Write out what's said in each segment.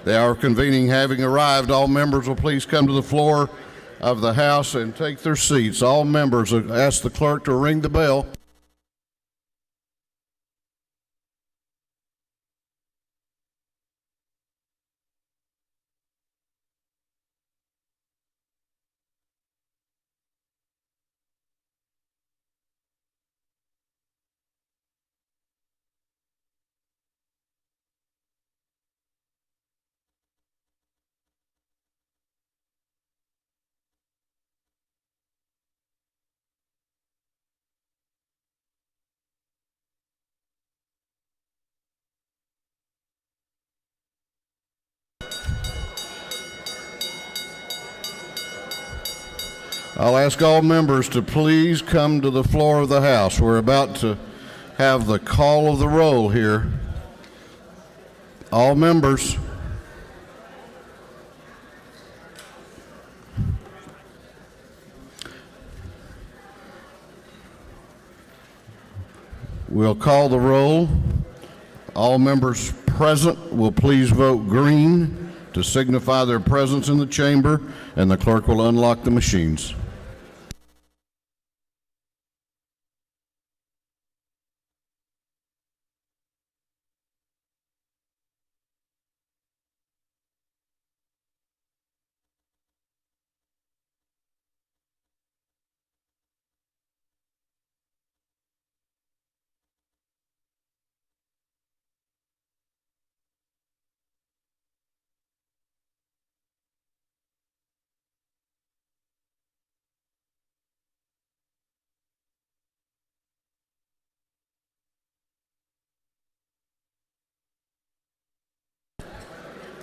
The hour of convening having arrived, all members will please come to the floor of the House and take their seats. All members ask the clerk to ring the bell. I'll ask all members to please come to the floor of the House. We're about to have the call of the roll here. All members. We'll call the roll. All members present will please vote green to signify their presence in the chamber, and the clerk will unlock the machines.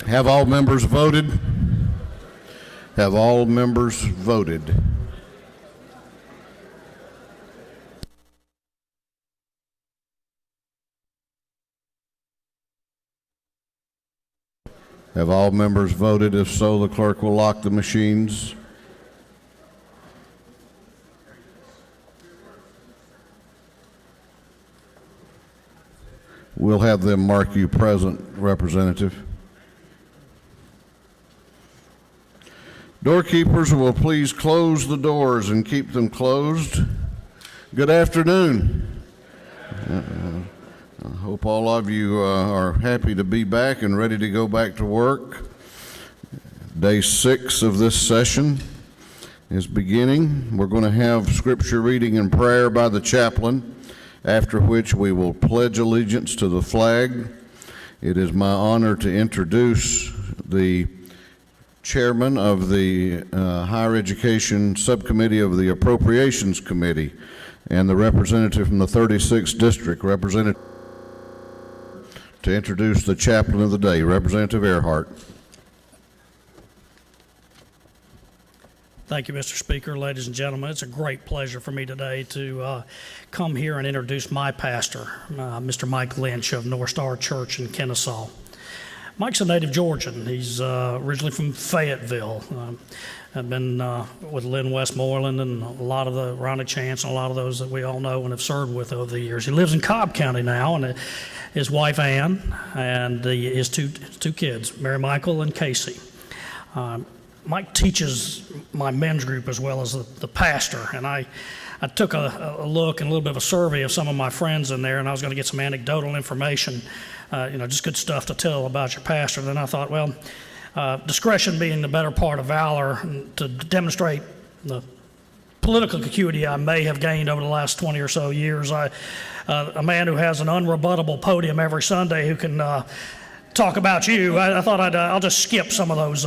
Have all members voted? Have all members voted? Have all members voted? If so, the clerk will lock the machines. We'll have them mark you present, Representative. Doorkeepers will please close the doors and keep them closed. Good afternoon. I hope all of you are happy to be back and ready to go back to work. Day 6 of this session is beginning. We're going to have scripture reading and prayer by the chaplain, after which we will pledge allegiance to the flag. It is my honor to introduce the chairman of the Higher Education Subcommittee of the Appropriations Committee and the representative from the 36th District, Representative, to introduce the chaplain of the day, Representative Earhart. Thank you, Mr. Speaker. Ladies and gentlemen, it's a great pleasure for me today to come here and introduce my pastor, Mr. Mike Lynch of North Star Church in Kennesaw. Mike's a native Georgian. He's originally from Fayetteville. I've been with Lynn Westmoreland and a lot of the Ronnie Chance and a lot of those that we all know and have served with over the years. He lives in Cobb County now, and his wife Ann and his two kids, Mary Michael and Casey. Mike teaches my men's group as well as the pastor, and I took a look and a little bit of a survey of some of my friends in there, and I was going to get some anecdotal information, just good stuff to tell about your pastor. Then I thought, well, discretion being the better part of valor, to demonstrate the political acuity I may have gained over the last 20 or so years. A man who has an unrebuttable podium every Sunday who can talk about you. I thought I'll just skip some of those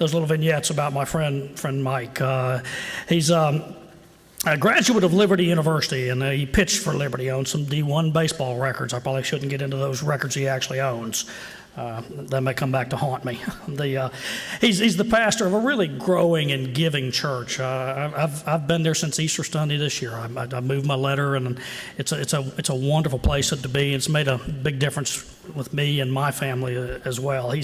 little vignettes about my friend Mike. He's a graduate of Liberty University, and he pitched for Liberty, owns some D1 baseball records. I probably shouldn't get into those records he actually owns. That may come back to haunt me. He's the pastor of a really growing and giving church. I've been there since Easter Sunday this year. I moved my letter, and it's a wonderful place to be. It's made a big difference with me and my family as well.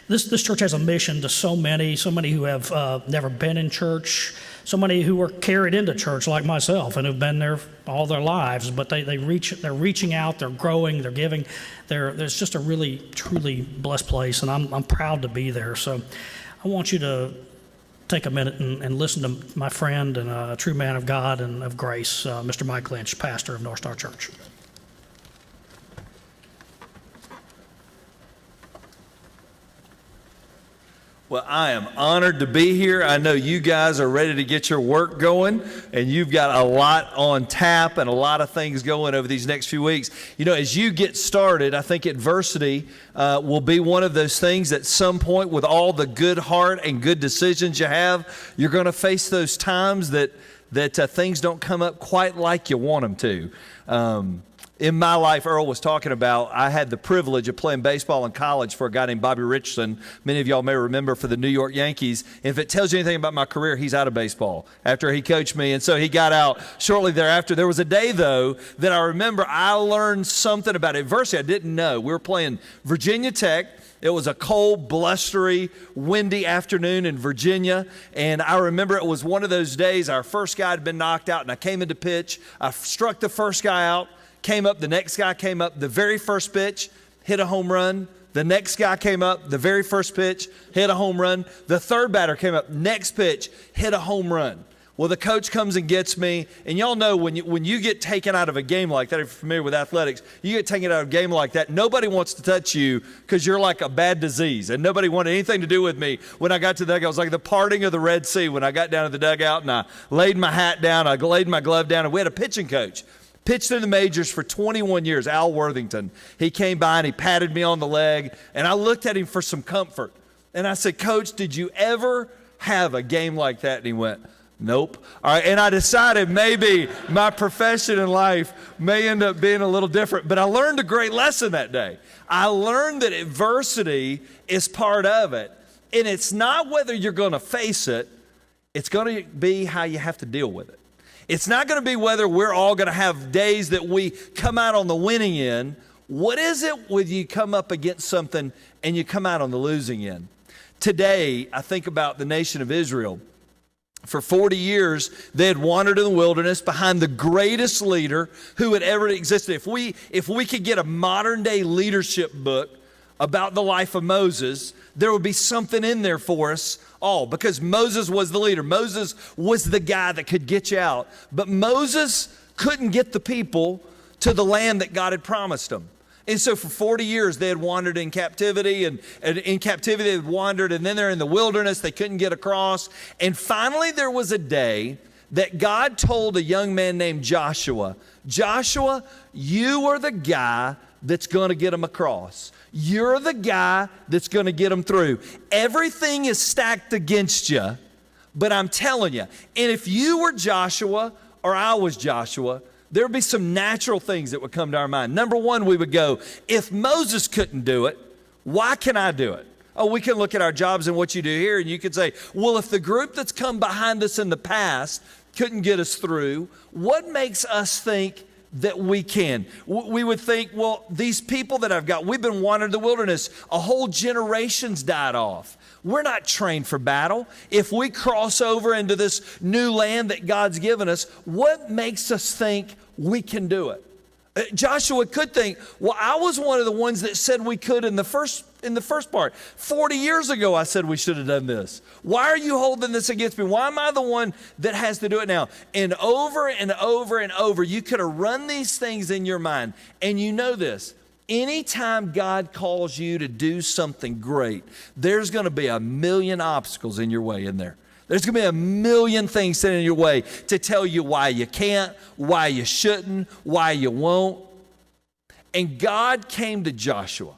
This church has a mission to so many who have never been in church, so many who were carried into church like myself and have been there all their lives, but they're reaching out, they're growing, they're giving. There's just a really, truly blessed place, and I'm proud to be there. So I want you to take a minute and listen to my friend and a true man of God and of grace, Mr. Mike Lynch, pastor of North Star Church. Well, I am honored to be here. I know you guys are ready to get your work going, and you've got a lot on tap and a lot of things going over these next few weeks. You know, as you get started, I think adversity will be one of those things at some point, with all the good heart and good decisions you have, you're going to face those times that things don't come up quite like you want them to. In my life, Earl was talking about, I had the privilege of playing baseball in college for a guy named Bobby Richardson. Many of y'all may remember, for the New York Yankees. And if it tells you anything about my career, he's out of baseball after he coached me. And so he got out shortly thereafter. There was a day, though, that I remember I learned something about adversity I didn't know. We were playing Virginia Tech. It was a cold, blustery, windy afternoon in Virginia, and I remember it was one of those days our first guy had been knocked out, and I came into pitch. I struck the first guy out, came up, the next guy came up, the very first pitch, hit a home run. The next guy came up, the very first pitch, hit a home run. The third batter came up, next pitch, hit a home run. Well, the coach comes and gets me, and y'all know when you get taken out of a game like that, if you're familiar with athletics, you get taken out of a game like that, nobody wants to touch you because you're like a bad disease, and nobody wanted anything to do with me. When I got to the dugout, it was like the parting of the Red Sea. When I got down to the dugout and I laid my hat down, I laid my glove down, and we had a pitching coach. Pitched in the majors for 21 years, Al Worthington. He came by and he patted me on the leg, and I looked at him for some comfort. And I said, "Coach, did you ever have a game like that?" And he went, "Nope." All right, and I decided maybe my profession in life may end up being a little different, but I learned a great lesson that day. I learned that adversity is part of it, and it's not whether you're going to face it, it's going to be how you have to deal with it. It's not going to be whether we're all going to have days that we come out on the winning end. What is it when you come up against something and you come out on the losing end? Today, I think about the nation of Israel. For 40 years, they had wandered in the wilderness behind the greatest leader who had ever existed. If we could get a modern-day leadership book about the life of Moses, there would be something in there for us all, because Moses was the leader. Moses was the guy that could get you out. But Moses couldn't get the people to the land that God had promised them. And so for 40 years, they had wandered in captivity, and in captivity they had wandered, and then they're in the wilderness. They couldn't get across. And finally, there was a day that God told a young man named Joshua, "Joshua, you are the guy that's going to get them across. You're the guy that's going to get them through. Everything is stacked against you, but I'm telling you." And if you were Joshua or I was Joshua, there would be some natural things that would come to our mind. Number one, we would go, if Moses couldn't do it, why can I do it? Oh, we can look at our jobs and what you do here, and you could say, well, if the group that's come behind us in the past couldn't get us through, what makes us think that we can? We would think, well, these people that I've got, we've been wandering the wilderness. A whole generation's died off. We're not trained for battle. If we cross over into this new land that God's given us, what makes us think we can do it? Joshua could think, well, I was one of the ones that said we could in the first part. 40 years ago, I said we should have done this. Why are you holding this against me? Why am I the one that has to do it now? And over and over and over, you could have run these things in your mind. And you know this, anytime God calls you to do something great, there's going to be a million obstacles in your way in there. There's going to be a million things sitting in your way to tell you why you can't, why you shouldn't, why you won't. And God came to Joshua,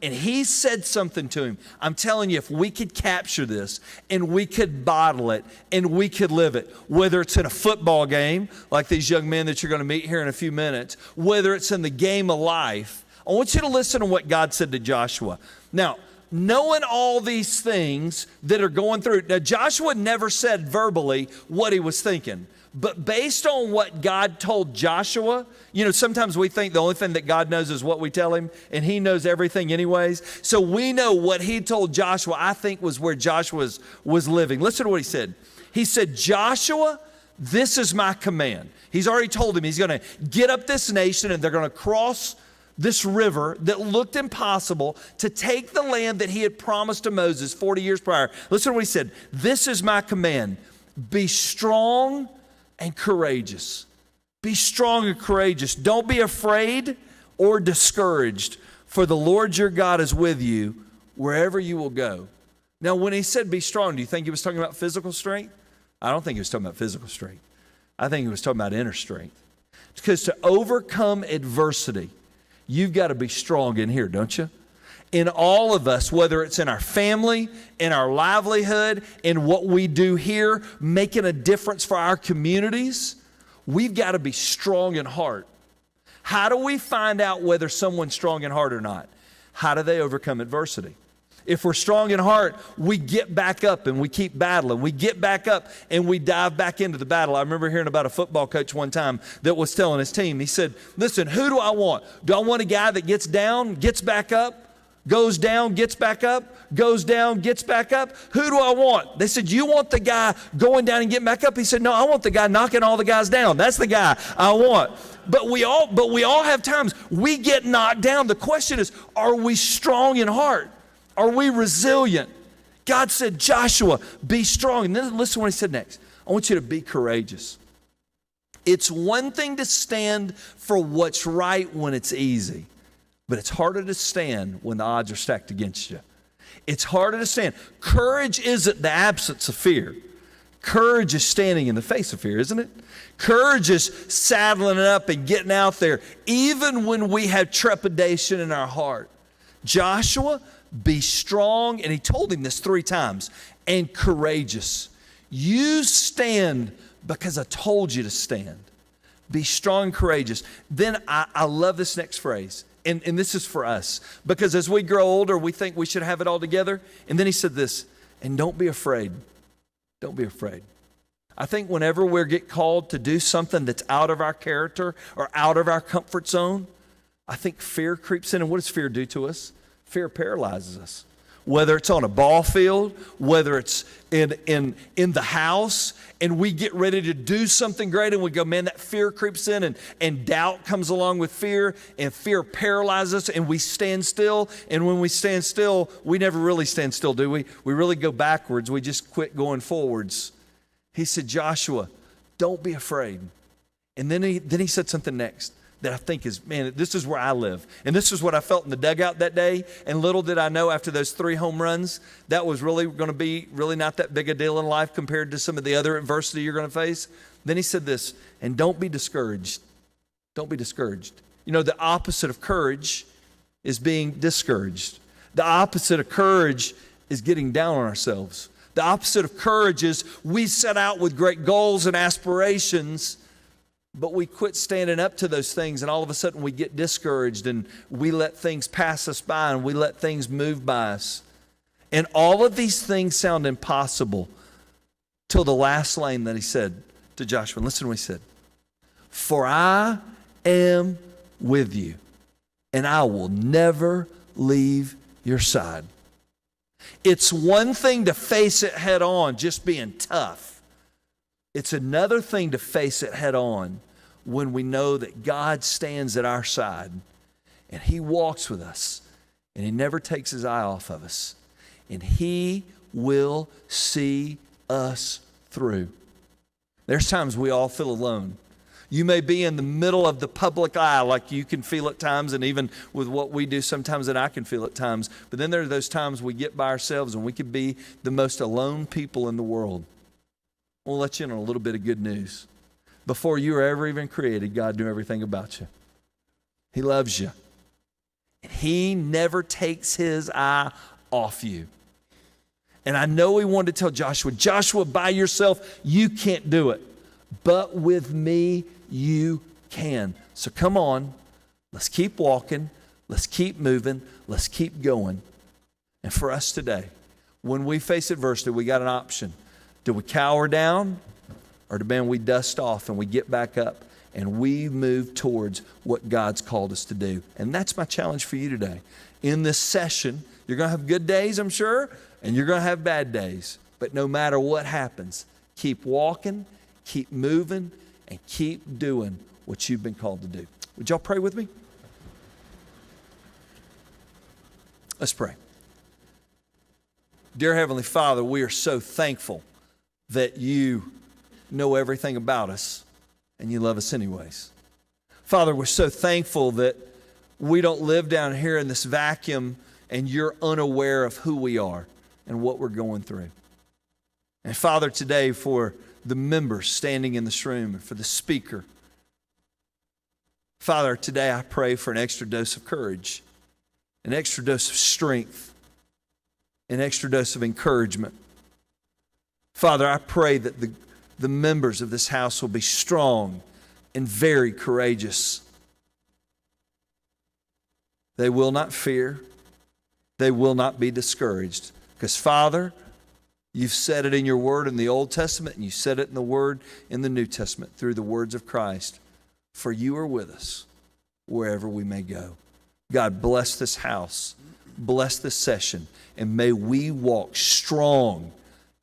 and he said something to him. I'm telling you, if we could capture this and we could bottle it and we could live it, whether it's in a football game, like these young men that you're going to meet here in a few minutes, whether it's in the game of life, I want you to listen to what God said to Joshua. Now, knowing all these things that are going through. Now, Joshua never said verbally what he was thinking, but based on what God told Joshua, you know, sometimes we think the only thing that God knows is what we tell him, and he knows everything anyways. So we know what he told Joshua, I think, was where Joshua was living. Listen to what he said. He said, Joshua, this is my command. He's already told him he's going to get up this nation and they're going to cross this river that looked impossible to take the land that he had promised to Moses 40 years prior. Listen to what he said. This is my command. Be strong and courageous. Be strong and courageous. Don't be afraid or discouraged, for the Lord your God is with you wherever you will go. Now, when he said be strong, do you think he was talking about physical strength? I don't think he was talking about physical strength. I think he was talking about inner strength. Because to overcome adversity, you've got to be strong in here, don't you? In all of us, whether it's in our family, in our livelihood, in what we do here, making a difference for our communities, we've got to be strong in heart. How do we find out whether someone's strong in heart or not? How do they overcome adversity? If we're strong in heart, we get back up and we keep battling. We get back up and we dive back into the battle. I remember hearing about a football coach one time that was telling his team, he said, listen, who do I want? Do I want a guy that gets down, gets back up, goes down, gets back up, goes down, gets back up? Who do I want? They said, you want the guy going down and getting back up? He said, no, I want the guy knocking all the guys down. That's the guy I want. But we all have times we get knocked down. The question is, are we strong in heart? Are we resilient? God said, Joshua, be strong. And then listen to what he said next. I want you to be courageous. It's one thing to stand for what's right when it's easy, but it's harder to stand when the odds are stacked against you. It's harder to stand. Courage isn't the absence of fear. Courage is standing in the face of fear, isn't it? Courage is saddling it up and getting out there, even when we have trepidation in our heart. Joshua, be strong, and he told him this 3 times, and courageous. You stand because I told you to stand. Be strong and courageous. Then I love this next phrase, and this is for us, because as we grow older, we think we should have it all together. And then he said this, and don't be afraid. Don't be afraid. I think whenever we get called to do something that's out of our character or out of our comfort zone, I think fear creeps in. And what does fear do to us? Fear paralyzes us. Whether it's on a ball field, whether it's in the house, and we get ready to do something great and we go, man, that fear creeps in, and doubt comes along with fear, and fear paralyzes us, and we stand still. And when we stand still, we never really stand still, do we? We really go backwards. We just quit going forwards. He said, Joshua, don't be afraid. And then he said something next that I think is, man, this is where I live. And this is what I felt in the dugout that day. And little did I know after those 3 home runs, that was really going to be really not that big a deal in life compared to some of the other adversity you're going to face. Then he said this, and don't be discouraged. Don't be discouraged. You know, the opposite of courage is being discouraged. The opposite of courage is getting down on ourselves. The opposite of courage is we set out with great goals and aspirations, but we quit standing up to those things, and all of a sudden we get discouraged and we let things pass us by and we let things move by us. And all of these things sound impossible till the last line that he said to Joshua. Listen to what he said. For I am with you, and I will never leave your side. It's one thing to face it head on, just being tough. It's another thing to face it head on when we know that God stands at our side and he walks with us and he never takes his eye off of us, and he will see us through. There's times we all feel alone. You may be in the middle of the public eye like you can feel at times, and even with what we do sometimes that I can feel at times. But then there are those times we get by ourselves and we could be the most alone people in the world. We'll let you in on a little bit of good news. Before you were ever even created, God knew everything about you. He loves you. And he never takes his eye off you. And I know he wanted to tell Joshua, Joshua, by yourself, you can't do it. But with me, you can. So come on, let's keep walking, let's keep moving, let's keep going. And for us today, when we face adversity, we got an option. Do we cower down, or do we dust off and we get back up and we move towards what God's called us to do? And that's my challenge for you today. In this session, you're going to have good days, I'm sure, and you're going to have bad days. But no matter what happens, Keep walking, keep moving, and keep doing what you've been called to do. Would y'all pray with me? Let's pray. Dear Heavenly Father, we are so thankful that you know everything about us and you love us anyways. Father, we're so thankful that we don't live down here in this vacuum and you're unaware of who we are and what we're going through. And Father, today for the members standing in this room and for the speaker, Father, today I pray for an extra dose of courage, an extra dose of strength, an extra dose of encouragement. Father, I pray that the members of this house will be strong and very courageous. They will not fear. They will not be discouraged. Because, Father, you've said it in your word in the Old Testament, and you said it in the word in the New Testament through the words of Christ. For you are with us wherever we may go. God, bless this house. Bless this session. And may we walk strong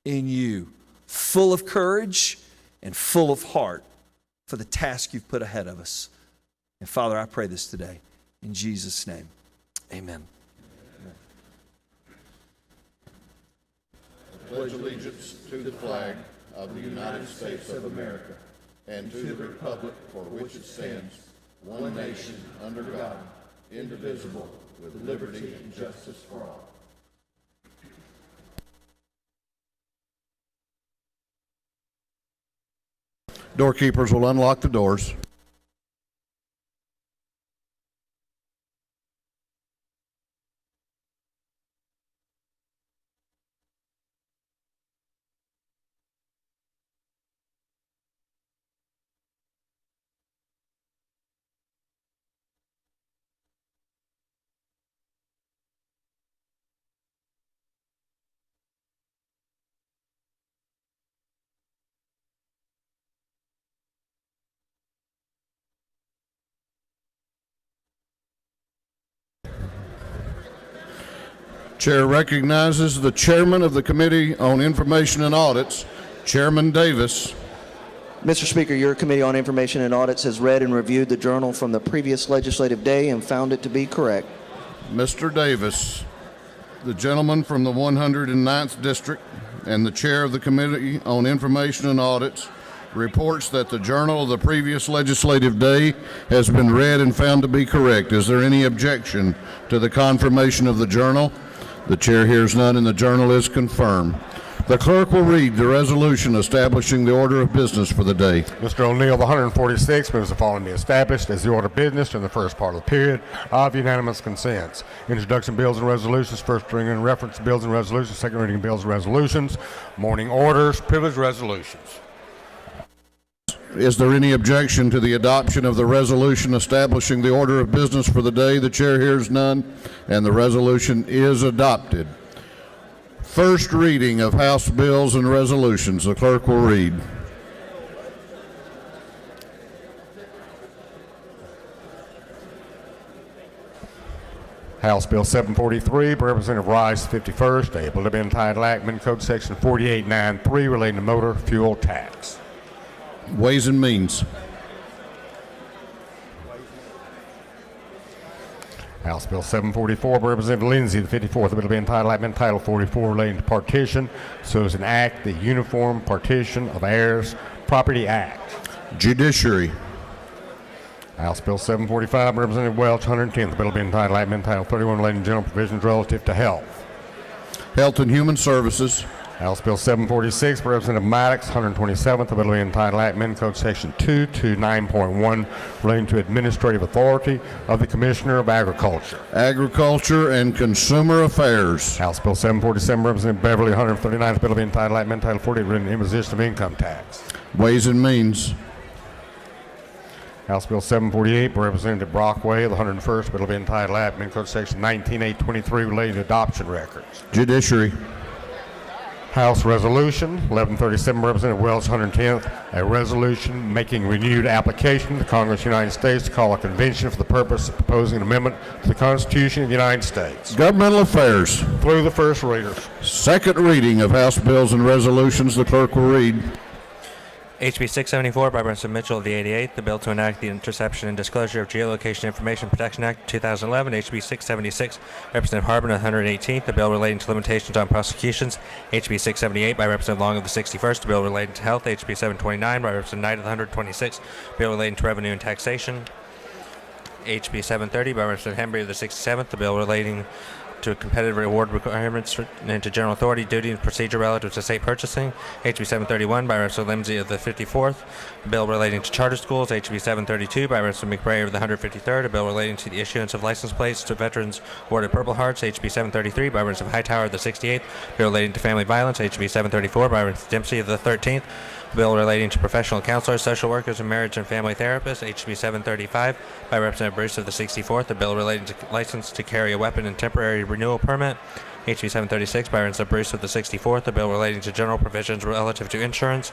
in you, full of courage and full of heart for the task you've put ahead of us. And Father, I pray this today in Jesus' name. Amen. I pledge allegiance to the flag of the United States of America and to the republic for which it stands, one nation under God, indivisible, with liberty and justice for all. Doorkeepers will unlock the doors. Chair recognizes the chairman of the Committee on Information and Audits, Chairman Davis. Mr. Speaker, your Committee on Information and Audits has read and reviewed the journal from the previous legislative day and found it to be correct. Mr. Davis, the gentleman from the 109th District and the chair of the Committee on Information and Audits reports that the journal of the previous legislative day has been read and found to be correct. Is there any objection to the confirmation of the journal? The chair hears none, and the journal is confirmed. The clerk will read the resolution establishing the order of business for the day. Mr. O'Neill, the 146 moves the following be established as the order of business in the first part of the period of unanimous consents. Introduction bills and resolutions, first reading and reference bills and resolutions, second reading bills and resolutions, morning orders, privileged resolutions. Is there any objection to the adoption of the resolution establishing the order of business for the day? The chair hears none, and the resolution is adopted. First reading of House bills and resolutions. The clerk will read. House Bill 743, Representative Rice, 51st, able to be entitled Act, Amendment Code Section 4893 relating to motor fuel tax. Ways and Means. House Bill 744, Representative Lindsay, the 54th, able to be entitled Act, Amendment Title 44 relating to partition, so as an act, the Uniform Partition of Heirs Property Act. Judiciary. House Bill 745, Representative Welch, 110th, the bill to be entitled Act, Amendment Title 31 relating to general provisions relative to health. Health and Human Services. House Bill 746, Representative Maddox, 127th, the bill to be entitled Act, Amendment Code Section 229.1 relating to administrative authority of the Commissioner of Agriculture. Agriculture and Consumer Affairs. House Bill 747, Representative Beverly, 139th, bill to be entitled Act, Amendment Title 48 relating to imposition of income tax. Ways and Means. House Bill 748, Representative Brockway, the 101st, bill to be entitled Act, Amendment Code Section 19823 relating to adoption records. Judiciary. House Resolution 1137, Representative Wells, 110th, a resolution making renewed application to the Congress of the United States to call a convention for the purpose of proposing an amendment to the Constitution of the United States. Governmental Affairs. Through the first readers. Second reading of House bills and resolutions. The clerk will read. HB 674 by Representative Mitchell of the 88th, the bill to enact the Interception and Disclosure of Geolocation Information Protection Act 2011. HB 676, Representative Harbin of the 118th, the bill relating to limitations on prosecutions. HB 678 by Representative Long of the 61st, the bill relating to health. HB 729 by Representative Knight of the 126th, bill relating to revenue and taxation. HB 730 by Representative Hembry of the 67th, the bill relating to competitive reward requirements and to general authority, duty, and procedure relative to state purchasing. HB 731 by Representative Lindsay of the 54th, a bill relating to charter schools. HB 732 by Representative McBray of the 153rd, a bill relating to the issuance of license plates to veterans awarded Purple Hearts. HB 733 by Representative Hightower of the 68th, a bill relating to family violence. HB 734 by Representative Dempsey of the 13th, a bill relating to professional counselors, social workers, and marriage and family therapists. HB 735 by Representative Bruce of the 64th, a bill relating to license to carry a weapon and temporary renewal permit. HB 736 by Representative Bruce of the 64th, a bill relating to general provisions relative to insurance.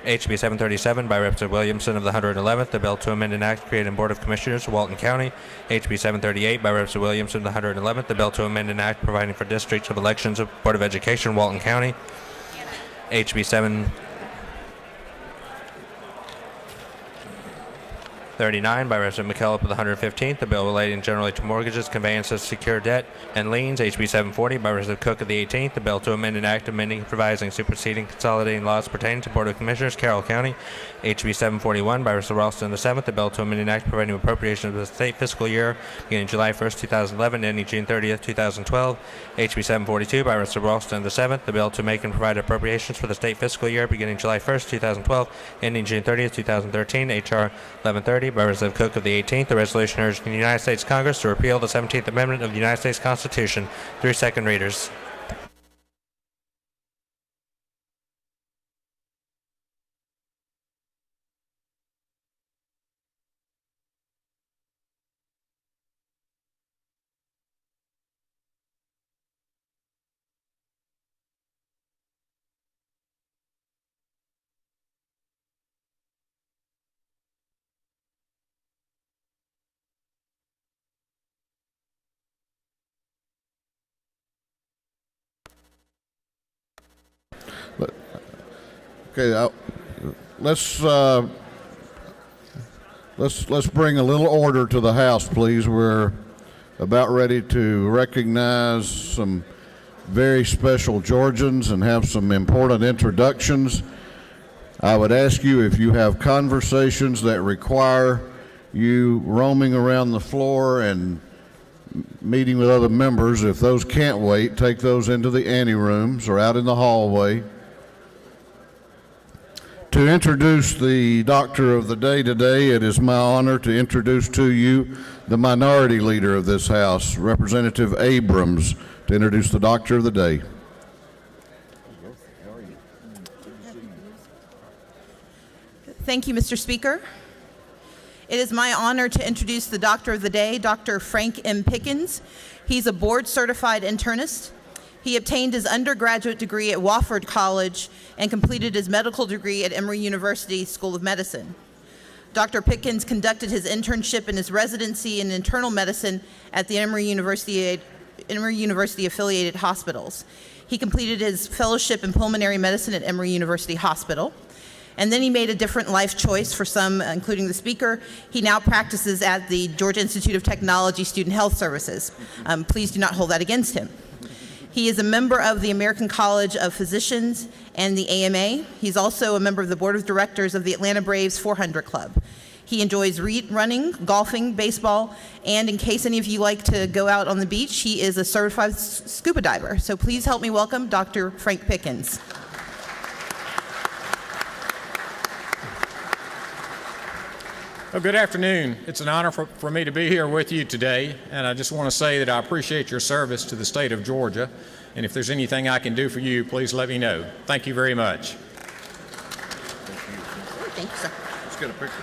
HB 737 by Representative Williamson of the 111th, a bill to amend an act creating Board of Commissioners, Walton County. HB 738 by Representative Williamson of the 111th, a bill to amend an act providing for districts of elections of Board of Education, Walton County. HB 739 by Representative McKillop of the 115th, the bill relating generally to mortgages, conveyances, secure debt, and liens. HB 740 by Representative Cook of the 18th, the bill to amend an act amending, revising, superseding, consolidating laws pertaining to Board of Commissioners, Carroll County. HB 741 by Representative Ralston the 7th, the bill to amend an act providing appropriation of the state fiscal year beginning July 1st, 2011, ending June 30th, 2012. HB 742 by Representative Ralston the 7th, the bill to make and provide appropriations for the state fiscal year beginning July 1st, 2012, ending June 30th, 2013. HR 1130 by Representative Cook of the 18th, the resolution urging the United States Congress to repeal the 17th Amendment of the United States Constitution through second readers. Okay, let's bring a little order to the House, please. We're about ready to recognize some very special Georgians and have some important introductions. I would ask you, if you have conversations that require you roaming around the floor and meeting with other members, if those can't wait, take those into the anterooms or out in the hallway. To introduce the Doctor of the Day today, it is my honor to introduce to you the Minority Leader of this House, Representative Abrams, to introduce the Doctor of the Day. Thank you, Mr. Speaker. It is my honor to introduce the Doctor of the Day, Dr. Frank M. Pickens. He's a board-certified internist. He obtained his undergraduate degree at Wofford College and completed his medical degree at Emory University School of Medicine. Dr. Pickens conducted his internship and his residency in internal medicine at the Emory University affiliated hospitals. He completed his fellowship in pulmonary medicine at Emory University Hospital. And then he made a different life choice for some, including the speaker. He now practices at the Georgia Institute of Technology Student Health Services. Please do not hold that against him. He is a member of the American College of Physicians and the AMA. He's also a member of the board of directors of the Atlanta Braves 400 Club. He enjoys running, golfing, baseball, and in case any of you like to go out on the beach, he is a certified scuba diver. So please help me welcome Dr. Frank Pickens. Well, good afternoon. It's an honor for me to be here with you today, and I just want to say that I appreciate your service to the state of Georgia, and if there's anything I can do for you, please let me know. Thank you very much. Thank you, sir. Let's get a picture.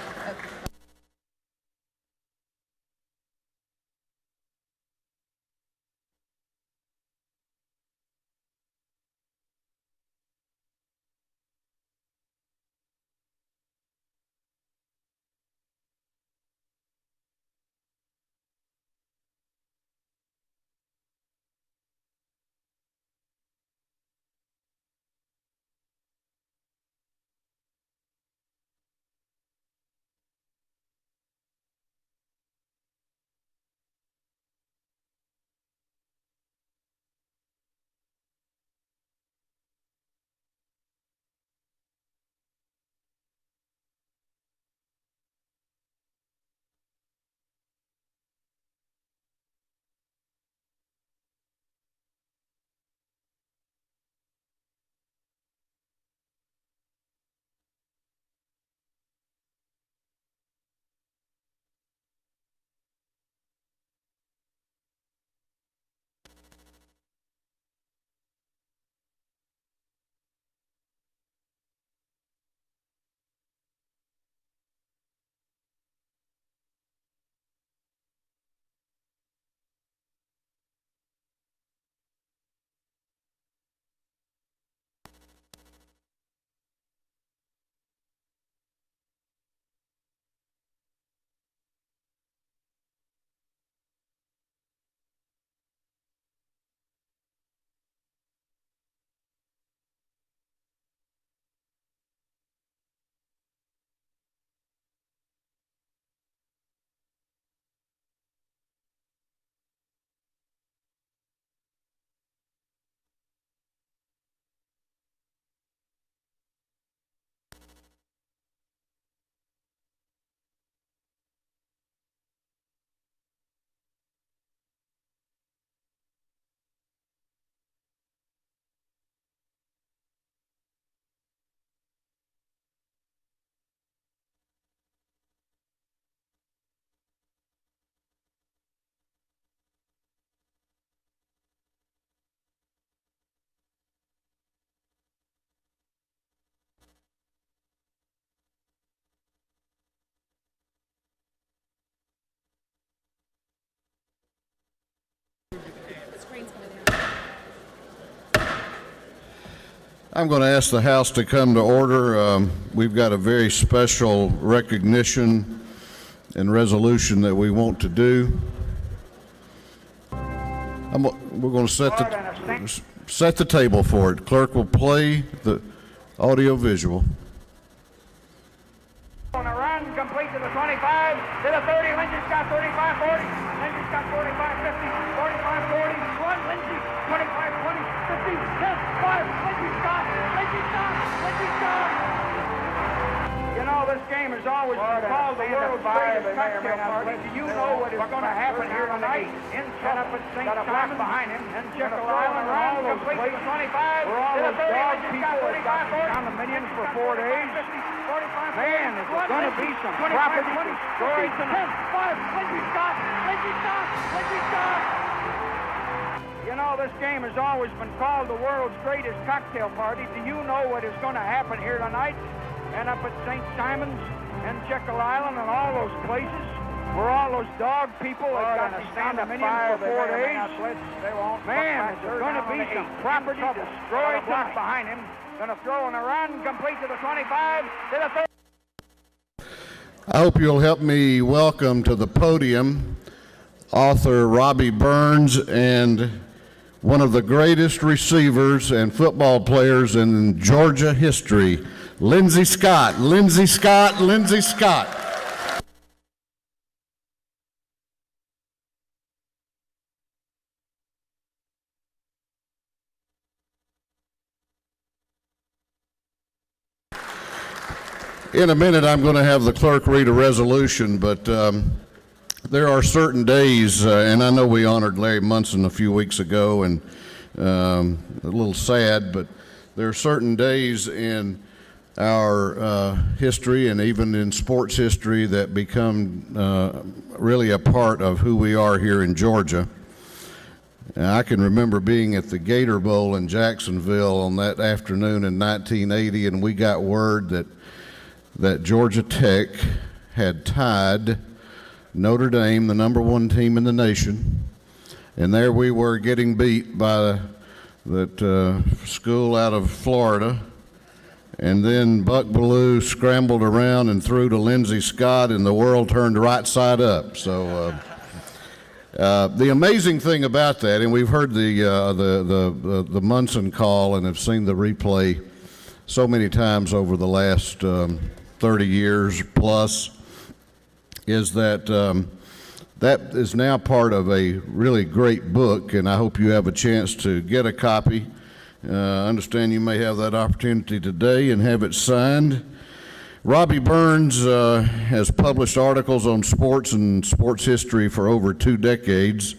I'm going to ask the House to come to order. We've got a very special recognition and resolution that we want to do. We're going to set the table for it. Clerk will play the audio visual. On a run, complete to the 25, to the 30, Lindsey's got 35, 40, Lindsey's got 45, 50, 45, 40, run, Lindsey, 25, 20, 50, 10, 5, Lindsey's got, Lindsey's got, Lindsey's got. You know, this game has always been called the world's greatest cocktail party. Do you know what is going to happen here tonight? Set up at St. Simon behind him, and Jekyll Island, run, complete to the 25, to the 30, Lindsey's got 35, 40, condominiums for 4 days. Man, is there going to be some property destroyed tonight? 5, Lindsey's got, Lindsey's got, Lindsey's got. You know, this game has always been called the world's greatest cocktail party. Do you know what is going to happen here tonight? And up at St. Simon's and Jekyll Island and all those places where all those dog people have got to stand up for 4 days. Man, is there going to be some property destroyed tonight? Behind him. Going to throw on a run, complete to the 25, to the 30. I hope you'll help me welcome to the podium author Robbie Burns and one of the greatest receivers and football players in Georgia history, Lindsey Scott. Lindsey Scott, Lindsey Scott. In a minute, I'm going to have the clerk read a resolution, but there are certain days, and I know we honored Larry Munson a few weeks ago, and a little sad, but there are certain days in our history and even in sports history that become really a part of who we are here in Georgia. I can remember being at the Gator Bowl in Jacksonville on that afternoon in 1980, and we got word that Georgia Tech had tied Notre Dame, the #1 team in the nation, and there we were getting beat by that school out of Florida, and then Buck Bellew scrambled around and threw to Lindsey Scott, and the world turned right side up. So the amazing thing about that, and we've heard the Munson call and have seen the replay so many times over the last 30 years plus, is that that is now part of a really great book, and I hope you have a chance to get a copy. I understand you may have that opportunity today and have it signed. Robbie Burns has published articles on sports and sports history for over 2 decades,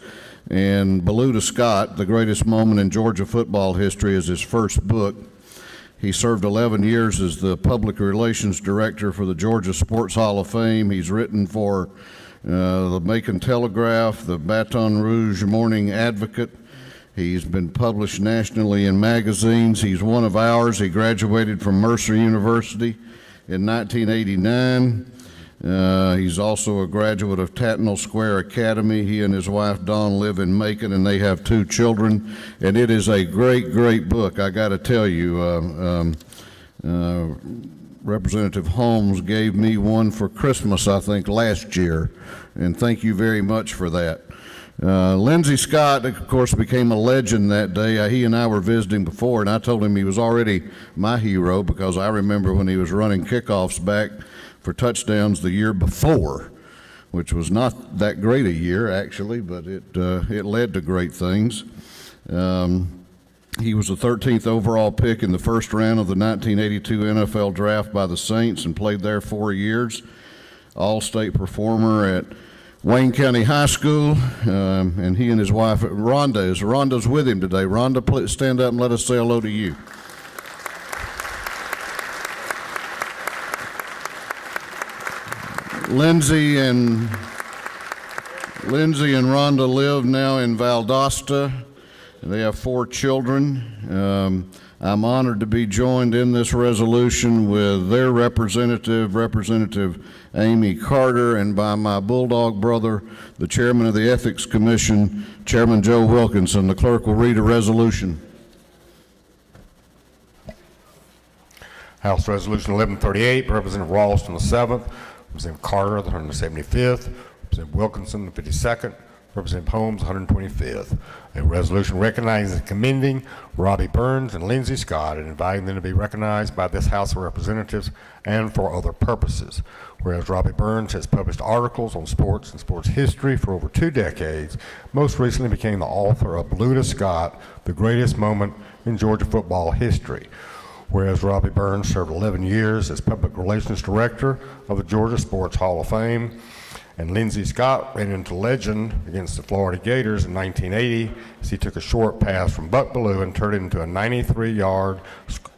and Bellew to Scott, The Greatest Moment in Georgia Football History, is his first book. He served 11 years as the Public Relations Director for the Georgia Sports Hall of Fame. He's written for the Macon Telegraph, the Baton Rouge Morning Advocate. He's been published nationally in magazines. He's one of ours. He graduated from Mercer University in 1989. He's also a graduate of Tatnall Square Academy. He and his wife Dawn live in Macon, and they have 2 children. And it is a great, great book. I got to tell you, Representative Holmes gave me one for Christmas, I think, last year, and thank you very much for that. Lindsey Scott, of course, became a legend that day. He and I were visiting before, and I told him he was already my hero because I remember when he was running kickoffs back for touchdowns the year before, which was not that great a year, actually, but it led to great things. He was the 13th overall pick in the first round of the 1982 NFL Draft by the Saints and played there 4 years. All-state performer at Wayne County High School, and he and his wife, Rhonda's with him today. Rhonda, please stand up and let us say hello to you. Lindsey and Rhonda live now in Valdosta. They have 4 children. I'm honored to be joined in this resolution with their representative, Representative Amy Carter, and by my Bulldog brother, the chairman of the Ethics Commission, Chairman Joe Wilkinson. The clerk will read a resolution. House Resolution 1138 by Representative Ralston, the 7th, Representative Carter, the 175th, Representative Wilkinson, the 52nd, Representative Holmes, 125th. A resolution recognizing and commending Robbie Burns and Lindsey Scott and inviting them to be recognized by this House of Representatives and for other purposes. Whereas Robbie Burns has published articles on sports and sports history for over 2 decades, most recently became the author of Blue to Scott, the greatest moment in Georgia football history. Whereas Robbie Burns served 11 years as Public Relations Director of the Georgia Sports Hall of Fame, and Lindsey Scott ran into legend against the Florida Gators in 1980 as he took a short pass from Buck Bellew and turned it into a 93-yard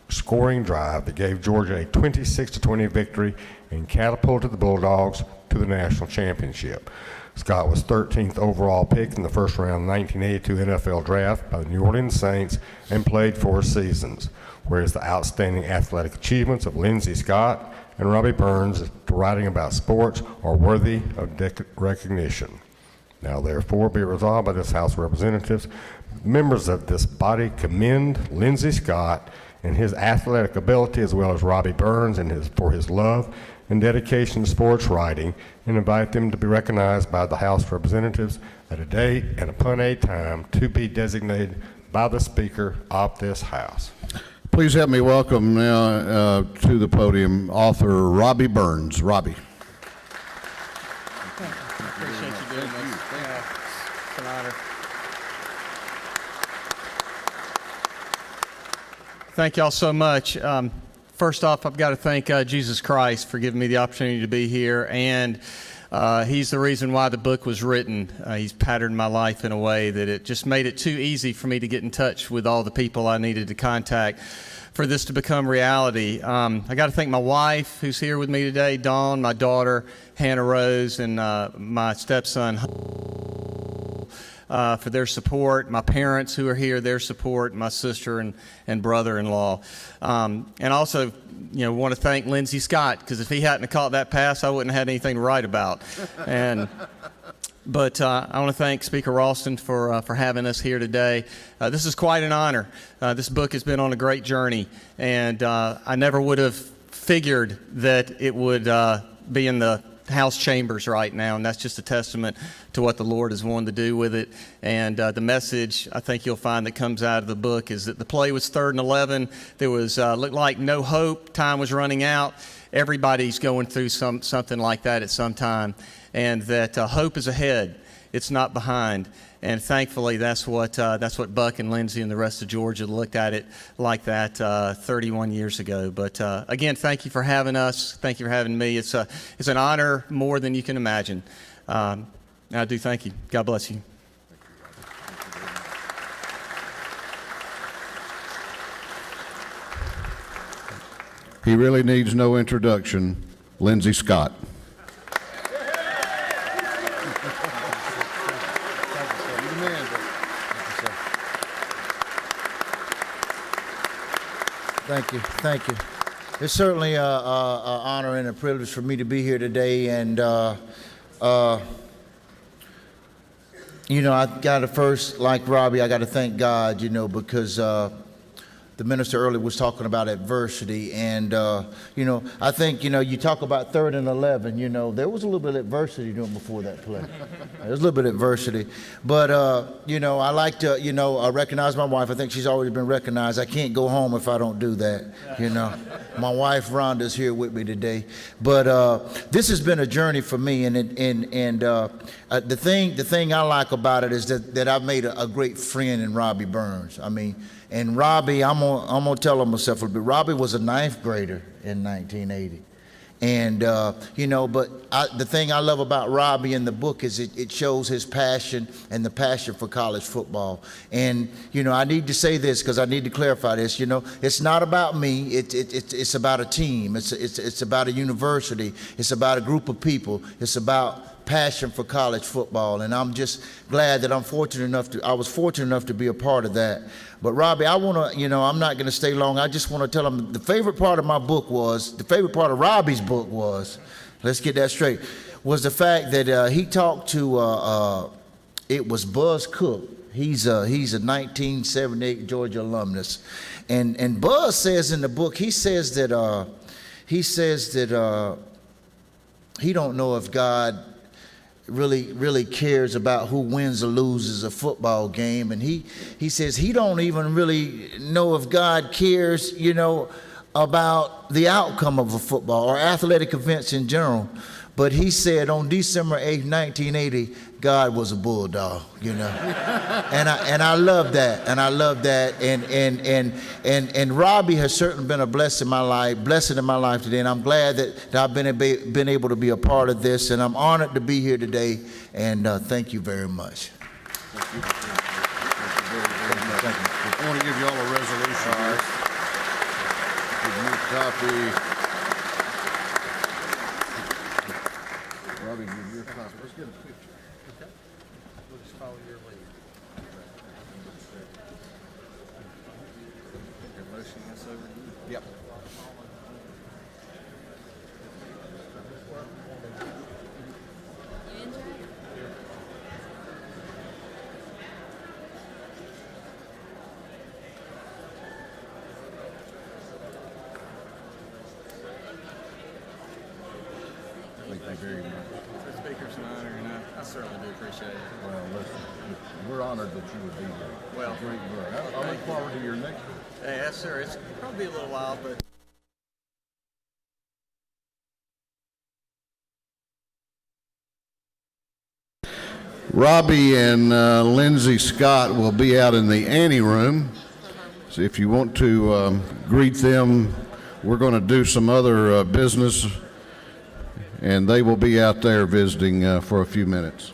scoring drive that gave Georgia a 26-20 victory and catapulted the Bulldogs to the national championship. Scott was 13th overall pick in the first round 1982 NFL draft by the New Orleans Saints and played 4 seasons, whereas the outstanding athletic achievements of Lindsey Scott and Robbie Burns to writing about sports are worthy of recognition. Now therefore be resolved by this House of Representatives, members of this body commend Lindsey Scott and his athletic ability, as well as Robbie Burns and for his love and dedication to sports writing, and invite them to be recognized by the House of Representatives at a date and upon a time to be designated by the Speaker of this House. Please help me welcome now to the podium author Robbie Burns. Robbie. Appreciate you doing this. It's an honor. Thank y'all so much. First off, I've got to thank Jesus Christ for giving me the opportunity to be here, and he's the reason why the book was written. He's patterned my life in a way that it just made it too easy for me to get in touch with all the people I needed to contact for this to become reality. I got to thank my wife, who's here with me today, Dawn, my daughter, Hannah Rose, and my stepson, for their support, my parents who are here, their support, my sister and brother-in-law. And also, want to thank Lindsey Scott, because if he hadn't have caught that pass, I wouldn't have had anything to write about. But I want to thank Speaker Ralston for having us here today. This is quite an honor. This book has been on a great journey, and I never would have figured that it would be in the House chambers right now, and that's just a testament to what the Lord has wanted to do with it. And the message I think you'll find that comes out of the book is that the play was 3rd and 11. There was looked like no hope. Time was running out. Everybody's going through something like that at some time, and that hope is ahead. It's not behind. And thankfully, that's what Buck and Lindsey and the rest of Georgia looked at it like that 31 years ago. But again, thank you for having us. Thank you for having me. It's an honor more than you can imagine. I do thank you. God bless you. He really needs no introduction, Lindsey Scott. Thank you. It's certainly an honor and a privilege for me to be here today, and I got to first, like Robbie, I got to thank God, because the minister earlier was talking about adversity, and I think you talk about 3rd and 11. There was a little bit of adversity before that play. There was a little bit of adversity, but I like to recognize my wife. I think she's always been recognized. I can't go home if I don't do that. My wife Rhonda's here with me today, but this has been a journey for me, and the thing I like about it is that I've made a great friend in Robbie Burns. And Robbie, I'm gonna tell him myself a little bit. Robbie was a 9th grader in 1980, and the thing I love about Robbie in the book is it shows his passion and the passion for college football. And I need to say this because I need to clarify this. It's not about me. It's about a team. It's about a university. It's about a group of people. It's about passion for college football, and I'm just glad that I was fortunate enough to be a part of that. But Robbie, I want to, I'm not going to stay long. I just want to tell him the favorite part of Robbie's book was, let's get that straight, was the fact that he talked to, it was Buzz Cook, He's a 1978 Georgia alumnus, and Buzz says in the book, he says that he don't know if God really cares about who wins or loses a football game, and he says he don't even really know if God cares, about the outcome of a football or athletic events in general. But he said on December 8, 1980, God was a bulldog, and I love that, and Robbie has certainly been a blessing in my life today, and I'm glad that I've been able to be a part of this, and I'm honored to be here today, and thank you very much. Thank you. I want to give you all a resolution here. Give you a copy. Robbie, give your copy. Let's get a picture. Okay. We'll just follow your lead. You're motioning us over to you? Yep. Thank you very much. Mr. Speaker, it's an honor, and I certainly do appreciate it. Well, listen, we're honored that you would be here. Well, Great work. I look forward to your next one. Hey, yes, sir. It's probably a little while, but Robbie and Lindsay Scott will be out in the ante room. So if you want to greet them, we're going to do some other business, and they will be out there visiting for a few minutes.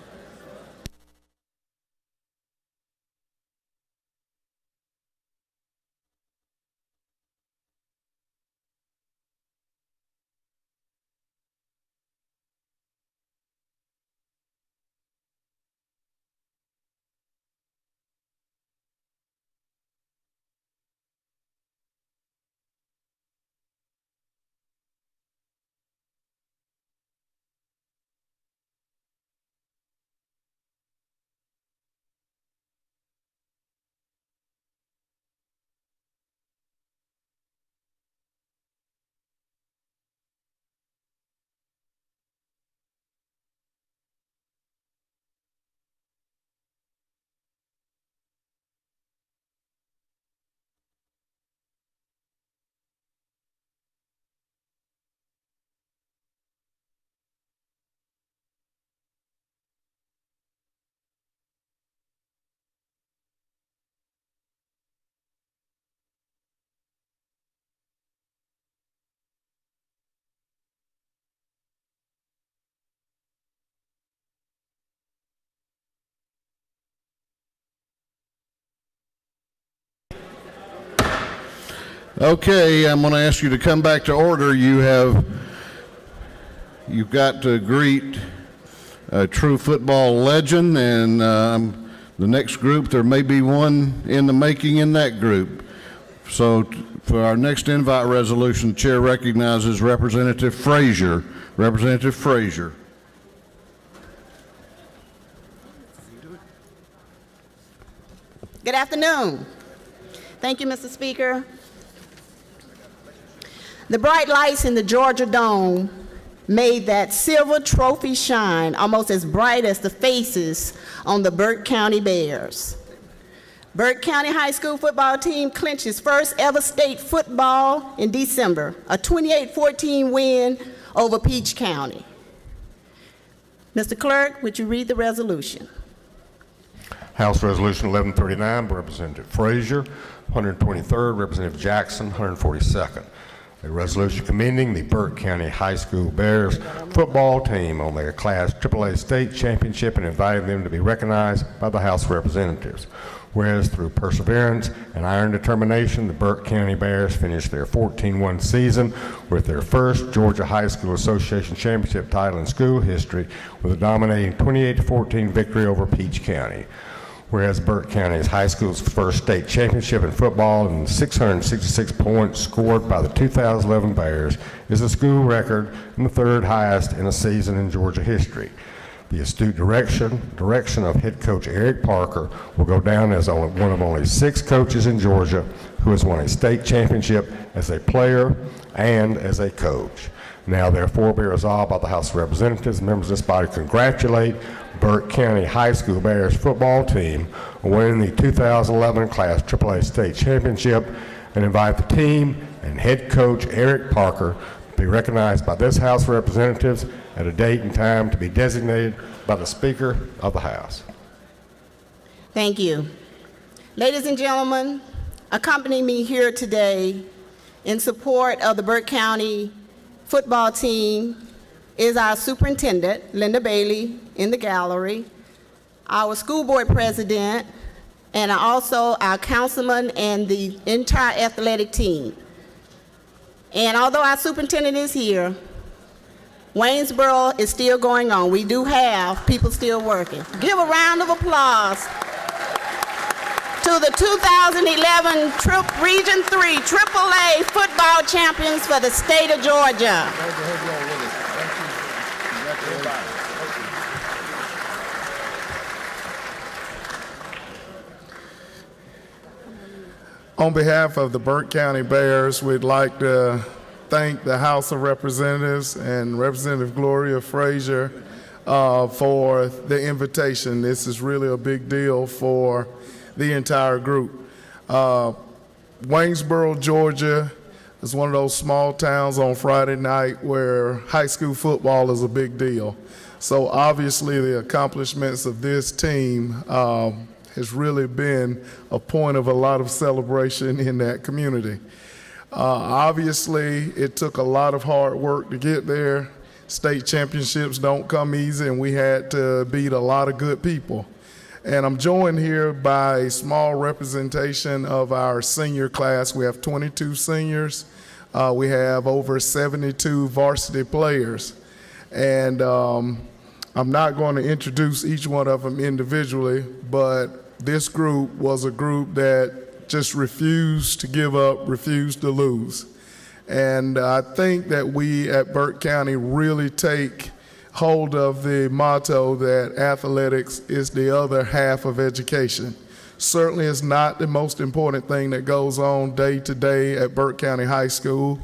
Okay, I'm going to ask you to come back to order. You've got to greet a true football legend, and the next group, there may be one in the making in that group. So for our next invite resolution, the chair recognizes Representative Frazier. Representative Frazier. Good afternoon. Thank you, Mr. Speaker. The bright lights in the Georgia Dome made that silver trophy shine almost as bright as the faces on the Burke County Bears. Burke County High School football team clinched its first ever state football in December, a 28-14 win over Peach County. Mr. Clerk, would you read the resolution? House Resolution 1139 by Representative Frazier, 123rd, Representative Jackson, 142nd. A resolution commending the Burke County High School Bears football team on their Class AAA state championship and inviting them to be recognized by the House of Representatives. Whereas through perseverance and iron determination, the Burke County Bears finished their 14-1 season with their first Georgia High School Association championship title in school history with a dominating 28-14 victory over Peach County. Whereas Burke County's high school's first state championship in football and 666 points scored by the 2011 Bears is a school record and the third highest in a season in Georgia history. The astute direction of head coach Eric Parker will go down as one of only 6 coaches in Georgia who has won a state championship as a player and as a coach. Now, therefore, be resolved by the House of Representatives, members of this body congratulate Burke County High School Bears football team on winning the 2011 Class AAA State Championship and invite the team and head coach Eric Parker to be recognized by this House of Representatives at a date and time to be designated by the Speaker of the House. Thank you. Ladies and gentlemen, accompanying me here today in support of the Burke County football team is our superintendent, Linda Bailey, in the gallery, our school board president, and also our councilman and the entire athletic team. And although our superintendent is here, Waynesboro is still going on. We do have people still working. Give a round of applause to the 2011 Region 3 AAA football champions for the state of Georgia. On behalf of the Burke County Bears, we'd like to thank the House of Representatives and Representative Gloria Frazier for the invitation. This is really a big deal for the entire group. Waynesboro, Georgia is one of those small towns on Friday night where high school football is a big deal. So obviously the accomplishments of this team has really been a point of a lot of celebration in that community. Obviously, it took a lot of hard work to get there. State championships don't come easy, and we had to beat a lot of good people. And I'm joined here by a small representation of our senior class. We have 22 seniors. We have over 72 varsity players. And I'm not going to introduce each one of them individually, but this group was a group that just refused to give up, refused to lose. And I think that we at Burke County really take hold of the motto that athletics is the other half of education. Certainly it's not the most important thing that goes on day to day at Burke County High School.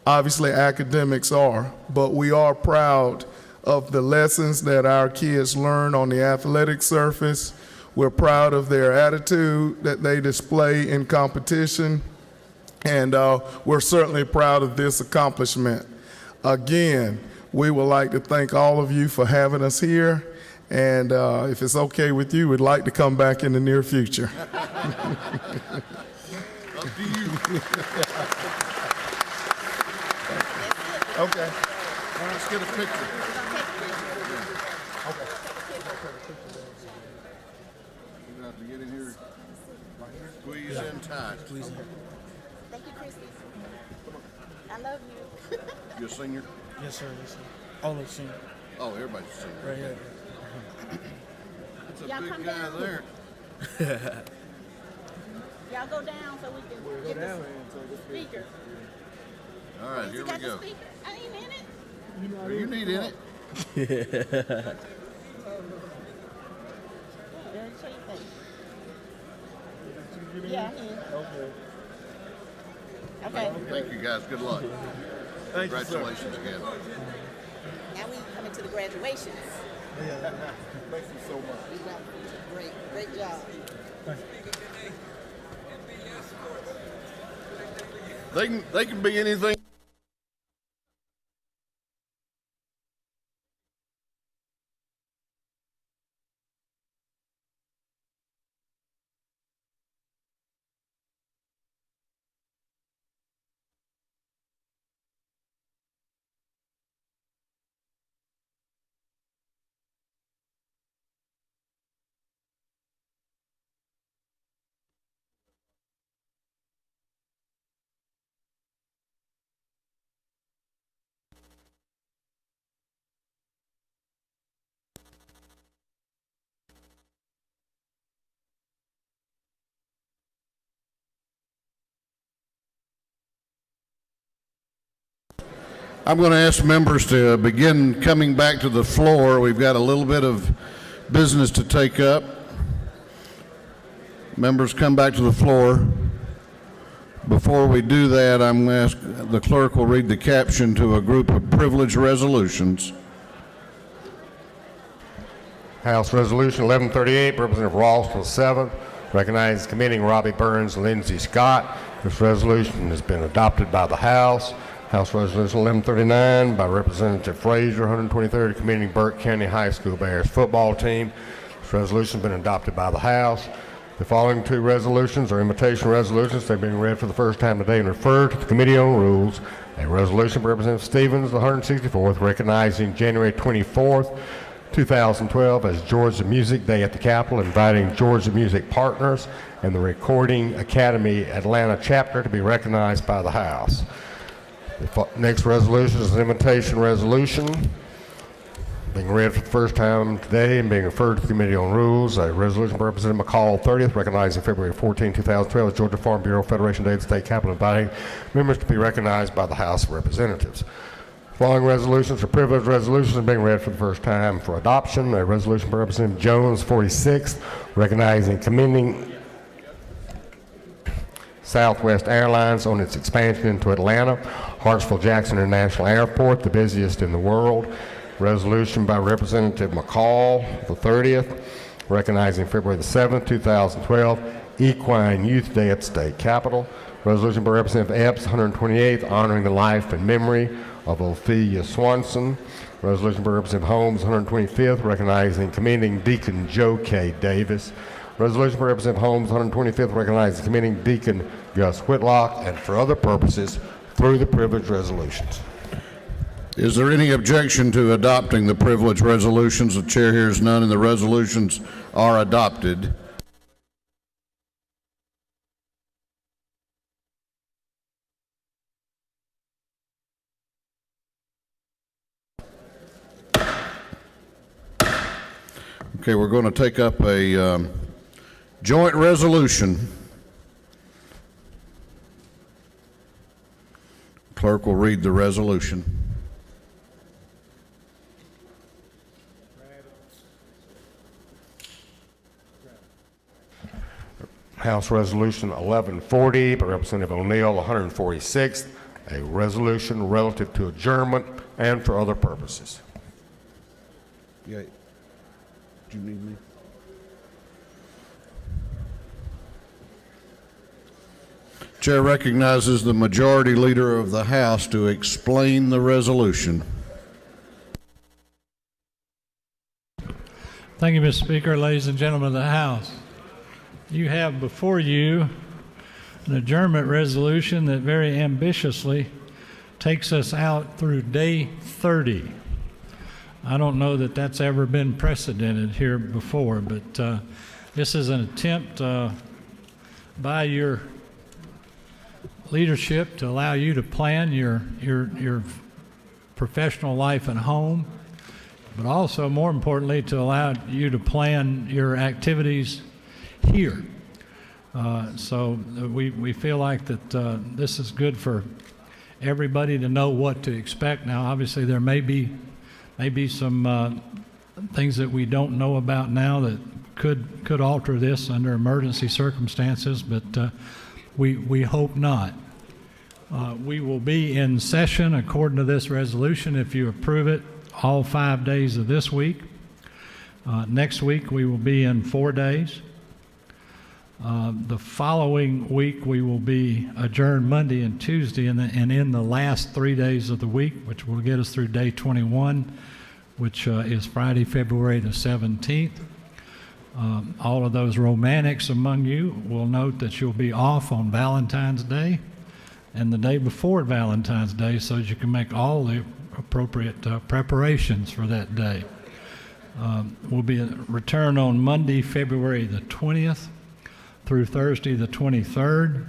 Obviously academics are, but we are proud of the lessons that our kids learn on the athletic surface. We're proud of their attitude that they display in competition, and we're certainly proud of this accomplishment. Again, we would like to thank all of you for having us here, and if it's okay with you, we'd like to come back in the near future. Up to you. Okay. All right, let's get a picture. Okay. You have to get in here. Squeeze in tight. Thank you, Christy. I love you. You a senior? Yes, sir. Yes, sir. All of senior. Oh, everybody's a senior. Right here. That's a Y'all big come guy down. there. Y'all go down so we can get the speaker. All right, here we got go. the speaker. I ain't in it. Are you need in it? Yeah, show your face. Yeah, I'm in. Okay. Thank you, guys. Good luck. Thank you, sir. Congratulations again. Now we coming to the graduations. Thank you so much. Great job. They can be anything. I'm going to ask members to begin coming back to the floor. We've got a little bit of business to take up. Members, come back to the floor. Before we do that, I'm going to ask the clerk will read the caption to a group of privileged resolutions. House Resolution 1138, Representative Ralston, 7th, recognizes committing Robbie Burns and Lindsey Scott. This resolution has been adopted by the House. House Resolution 1139 by Representative Frazier, 123rd, committing Burke County High School Bears football team. This resolution has been adopted by the House. The following two resolutions are invitation resolutions. They're being read for the first time today and referred to the Committee on Rules. A resolution by Representative Stevens, the 164th, recognizing January 24th, 2012 as Georgia Music Day at the Capitol, inviting Georgia Music Partners and the Recording Academy Atlanta chapter to be recognized by the House. The next resolution is an invitation resolution being read for the first time today and being referred to the Committee on Rules. A resolution by Representative McCall, 30th, recognizing February 14, 2012 as Georgia Farm Bureau Federation Day at the State Capitol, inviting members to be recognized by the House of Representatives. Following resolutions are privileged resolutions being read for the first time for adoption. A resolution by Representative Jones, 46th, recognizing and commending Southwest Airlines on its expansion into Atlanta, Hartsfield-Jackson International Airport, the busiest in the world. Resolution by Representative McCall, the 30th, recognizing February the 7th, 2012, Equine Youth Day at the State Capitol. Resolution by Representative Epps, 128th, honoring the life and memory of Ophelia Swanson. Resolution by Representative Holmes, 125th, recognizing and commending Deacon Joe K. Davis. Resolution by Representative Holmes, 125th, recognizing and commending Deacon Gus Whitlock, and for other purposes through the privileged resolutions. Is there any objection to adopting the privileged resolutions? The chair hears none, and the resolutions are adopted. Okay, we're going to take up a joint resolution. Clerk will read the resolution. House Resolution 1140 by Representative O'Neill, 146th, a resolution relative to adjournment and for other purposes. Yeah. Do you need me? Chair recognizes the Majority Leader of the House to explain the resolution. Thank you, Mr. Speaker. Ladies and gentlemen of the House, you have before you an adjournment resolution that very ambitiously takes us out through day 30. I don't know that that's ever been precedented here before, but this is an attempt by your leadership to allow you to plan your professional life at home, but also, more importantly, to allow you to plan your activities here. So we feel like that this is good for everybody to know what to expect. Now, obviously, there may be some things that we don't know about now that could alter this under emergency circumstances, but we hope not. We will be in session according to this resolution, if you approve it, all 5 days of this week. Next week we will be in 4 days. The following week we will be adjourned Monday and Tuesday, and in the last 3 days of the week, which will get us through day 21, which is Friday, February the 17th. All of those romantics among you will note that you'll be off on Valentine's Day and the day before Valentine's Day, so that you can make all the appropriate preparations for that day. We'll be return on Monday, February the 20th through Thursday the 23rd.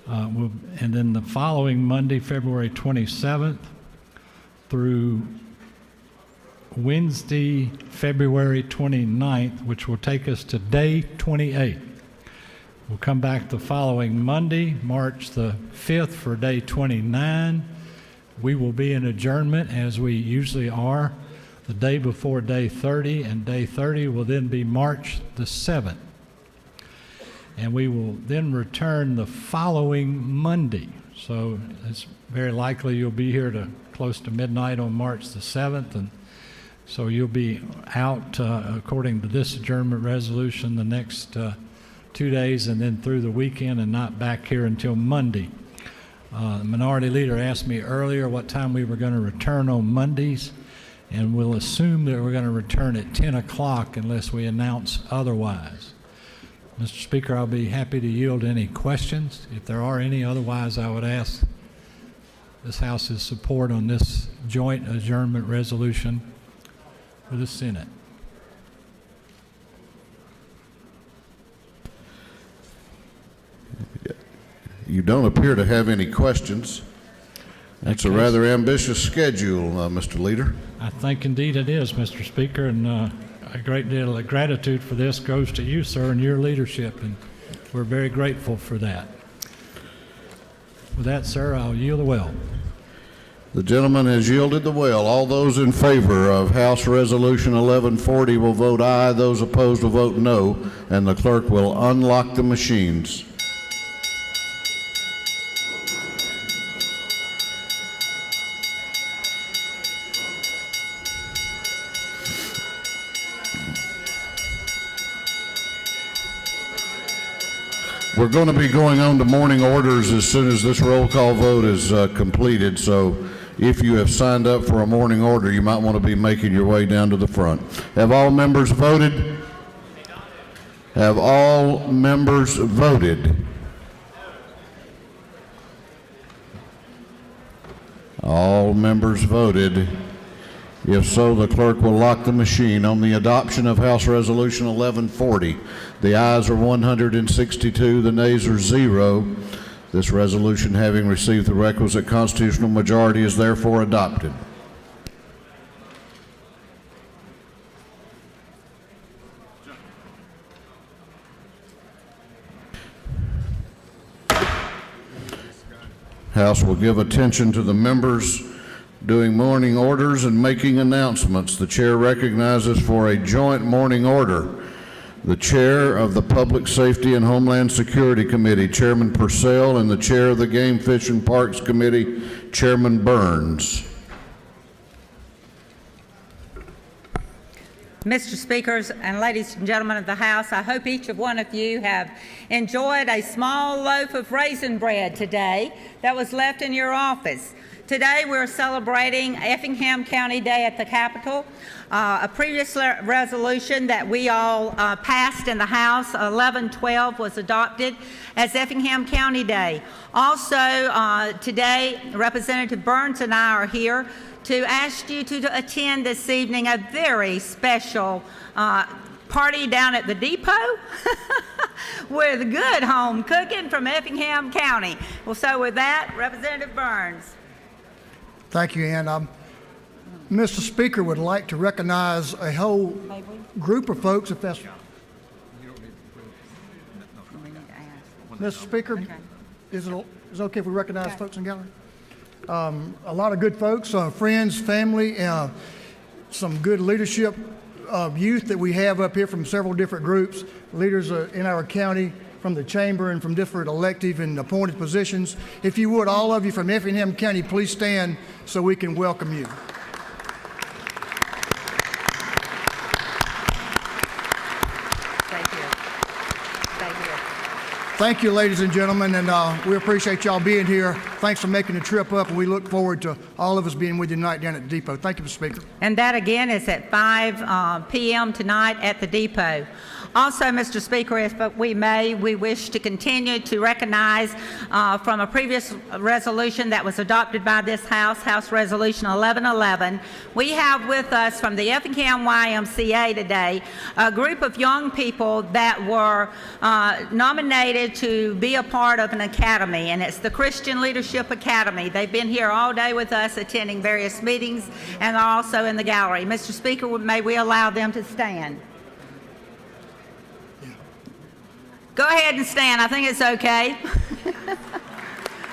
And then the following Monday, February 27th through Wednesday, February 29th, which will take us to day 28. We'll come back the following Monday, March the 5th for day 29. We will be in adjournment as we usually are the day before day 30, and day 30 will then be March the 7th. And we will then return the following Monday. So it's very likely you'll be here to close to midnight on March the 7th, and so you'll be out, according to this adjournment resolution, the next 2 days and then through the weekend, and not back here until Monday. The minority leader asked me earlier what time we were going to return on Mondays, and we'll assume that we're going to return at 10 o'clock unless we announce otherwise. Mr. Speaker, I'll be happy to yield any questions if there are any. Otherwise, I would ask this House's support on this joint adjournment resolution for the Senate. You don't appear to have any questions. That's a rather ambitious schedule, Mr. Leader. I think indeed it is, Mr. Speaker, and a great deal of gratitude for this goes to you, sir, and your leadership, and we're very grateful for that. With that, sir, I'll yield the well. The gentleman has yielded the well. All those in favor of House Resolution 1140 will vote aye. Those opposed will vote no, and the clerk will unlock the machines. We're going to be going on to morning orders as soon as this roll call vote is completed, so if you have signed up for a morning order, you might want to be making your way down to the front. Have all members voted? Have all members voted? All members voted. If so, the clerk will lock the machine. On the adoption of House Resolution 1140, the ayes are 162, the nays are 0. This resolution, having received the requisite constitutional majority, is therefore adopted. House will give attention to the members doing morning orders and making announcements. The chair recognizes for a joint morning order the chair of the Public Safety and Homeland Security Committee, Chairman Purcell, and the chair of the Game, Fish, and Parks Committee, Chairman Burns. Mr. Speakers and ladies and gentlemen of the House, I hope each one of you have enjoyed a small loaf of raisin bread today that was left in your office. Today we're celebrating Effingham County Day at the Capitol. A previous resolution that we all passed in the House, 1112, was adopted as Effingham County Day. Also, today, Representative Burns and I are here to ask you to attend this evening a very special party down at the depot with good home cooking from Effingham County. Well, so with that, Representative Burns. Thank you, Ann. Mr. Speaker would like to recognize a whole group of folks, if that's... Mr. Speaker, is it okay if we recognize folks in the gallery? A lot of good folks, friends, family, some good leadership youth that we have up here from several different groups, leaders in our county, from the chamber and from different elective and appointed positions. If you would, all of you from Effingham County, please stand so we can welcome you. Thank you. Thank you. Thank you, ladies and gentlemen, and we appreciate y'all being here. Thanks for making the trip up, and we look forward to all of us being with you tonight down at the depot. Thank you, Mr. Speaker. And that again is at 5 p.m. tonight at the depot. Also, Mr. Speaker, if we may, we wish to continue to recognize from a previous resolution that was adopted by this House, House Resolution 1111, we have with us from the Effingham YMCA today a group of young people that were nominated to be a part of an academy, and it's the Christian Leadership Academy. They've been here all day with us attending various meetings and are also in the gallery. Mr. Speaker, may we allow them to stand? Go ahead and stand. I think it's okay.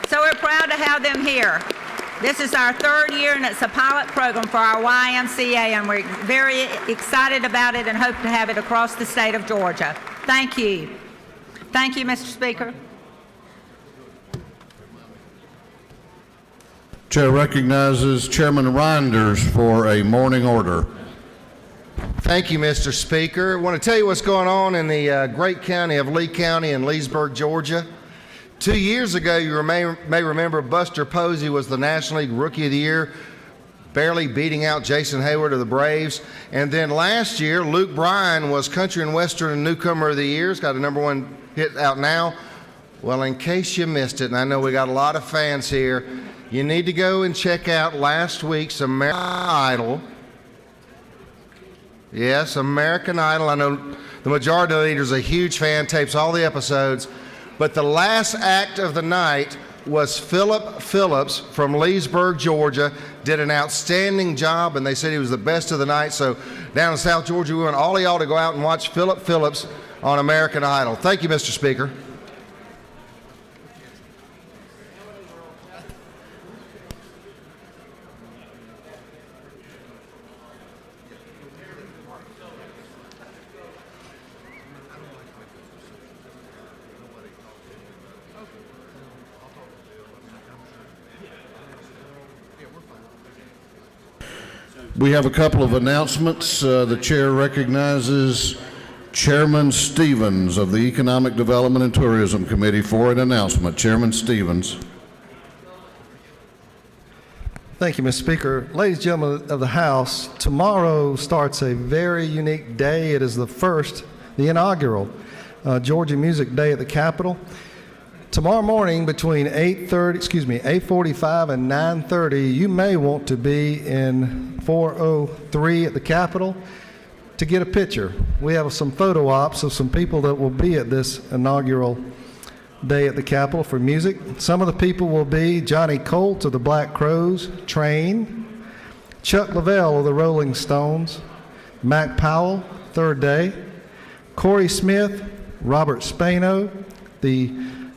So we're proud to have them here. This is our third year, and it's a pilot program for our YMCA, and we're very excited about it and hope to have it across the state of Georgia. Thank you. Thank you, Mr. Speaker. Chair recognizes Chairman Reinders for a morning order. Thank you, Mr. Speaker. I want to tell you what's going on in the great county of Lee County in Leesburg, Georgia. 2 years ago, you may remember Buster Posey was the National League Rookie of the Year, barely beating out Jason Hayward of the Braves. And then last year, Luke Bryan was Country and Western Newcomer of the Year. He's got a #1 hit out now. Well, in case you missed it, and I know we got a lot of fans here, you need to go and check out last week's American Idol. Yes, American Idol. I know the majority of the leaders are a huge fan, tapes all the episodes. But the last act of the night was Philip Phillips from Leesburg, Georgia, did an outstanding job, and they said he was the best of the night. So down in South Georgia, we want all of y'all to go out and watch Philip Phillips on American Idol. Thank you, Mr. Speaker. We have a couple of announcements. The chair recognizes Chairman Stevens of the Economic Development and Tourism Committee for an announcement. Chairman Stevens. Thank you, Mr. Speaker. Ladies and gentlemen of the House, tomorrow starts a very unique day. It is the inaugural Georgia Music Day at the Capitol. Tomorrow morning between 8:45 and 9:30, you may want to be in 403 at the Capitol to get a picture. We have some photo ops of some people that will be at this inaugural day at the Capitol for music. Some of the people will be Johnny Colt of the Black Crowes, Train, Chuck Leavell of the Rolling Stones, Mac Powell, Third Day, Corey Smith, Robert Spano, the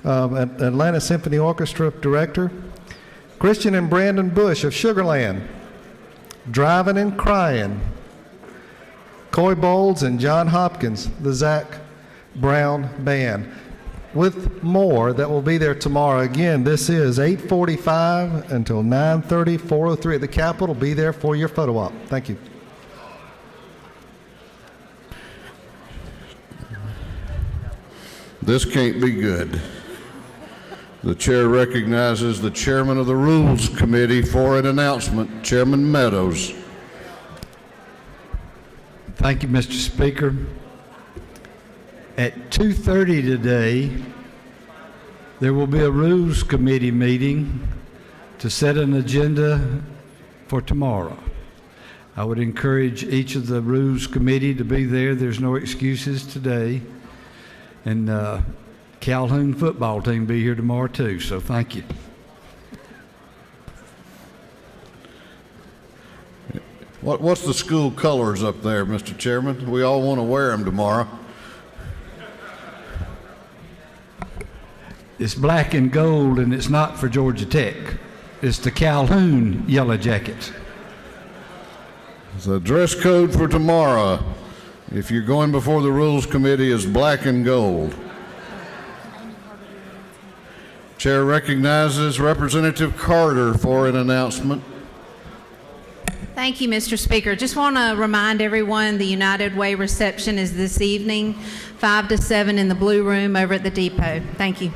Atlanta Symphony Orchestra director, Christian and Brandon Bush of Sugarland, Driving and Crying, Coy Bowles and John Hopkins, the Zach Brown Band, with more that will be there tomorrow. Again, this is 8:45 until 9:30, 403 at the Capitol. Be there for your photo op. Thank you. This can't be good. The chair recognizes the chairman of the Rules Committee for an announcement. Chairman Meadows. Thank you, Mr. Speaker. At 2:30 today, there will be a Rules Committee meeting to set an agenda for tomorrow. I would encourage each of the Rules Committee to be there. There's no excuses today. And Calhoun football team be here tomorrow too, so thank you. What's the school colors up there, Mr. Chairman? We all want to wear them tomorrow. It's black and gold, and it's not for Georgia Tech. It's the Calhoun Yellow Jackets. The dress code for tomorrow, if you're going before the Rules Committee, is black and gold. Chair recognizes Representative Carter for an announcement. Thank you, Mr. Speaker. Just want to remind everyone the United Way reception is this evening, 5 to 7 in the Blue Room over at the depot. Thank you.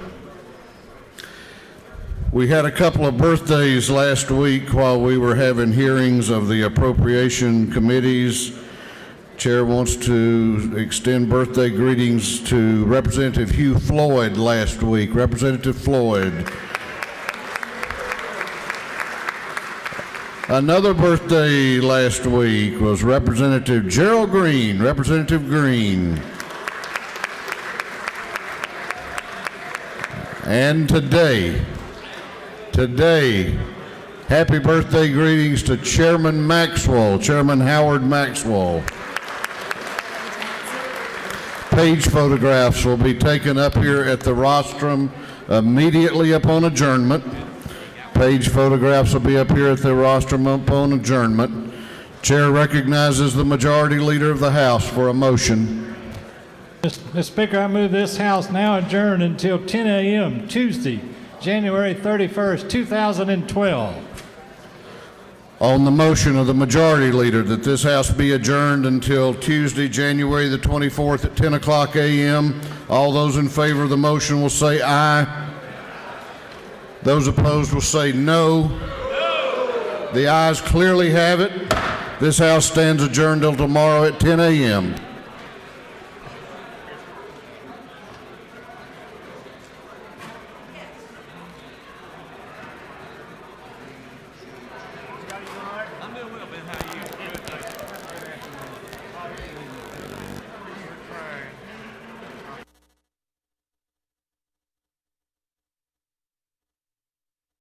We had a couple of birthdays last week while we were having hearings of the appropriation committees. Chair wants to extend birthday greetings to Representative Hugh Floyd last week. Representative Floyd. Another birthday last week was Representative Gerald Green. Representative Green. And today, happy birthday greetings to Chairman Maxwell, Chairman Howard Maxwell. Page photographs will be taken up here at the rostrum immediately upon adjournment. Page photographs will be up here at the rostrum upon adjournment. Chair recognizes the Majority Leader of the House for a motion. Mr. Speaker, I move this House now adjourn until 10 a.m. Tuesday, January 31st, 2012. On the motion of the Majority Leader that this House be adjourned until Tuesday, January the 24th at 10 o'clock a.m., all those in favor of the motion will say aye. Those opposed will say no. The ayes clearly have it. This House stands adjourned till tomorrow at 10 a.m.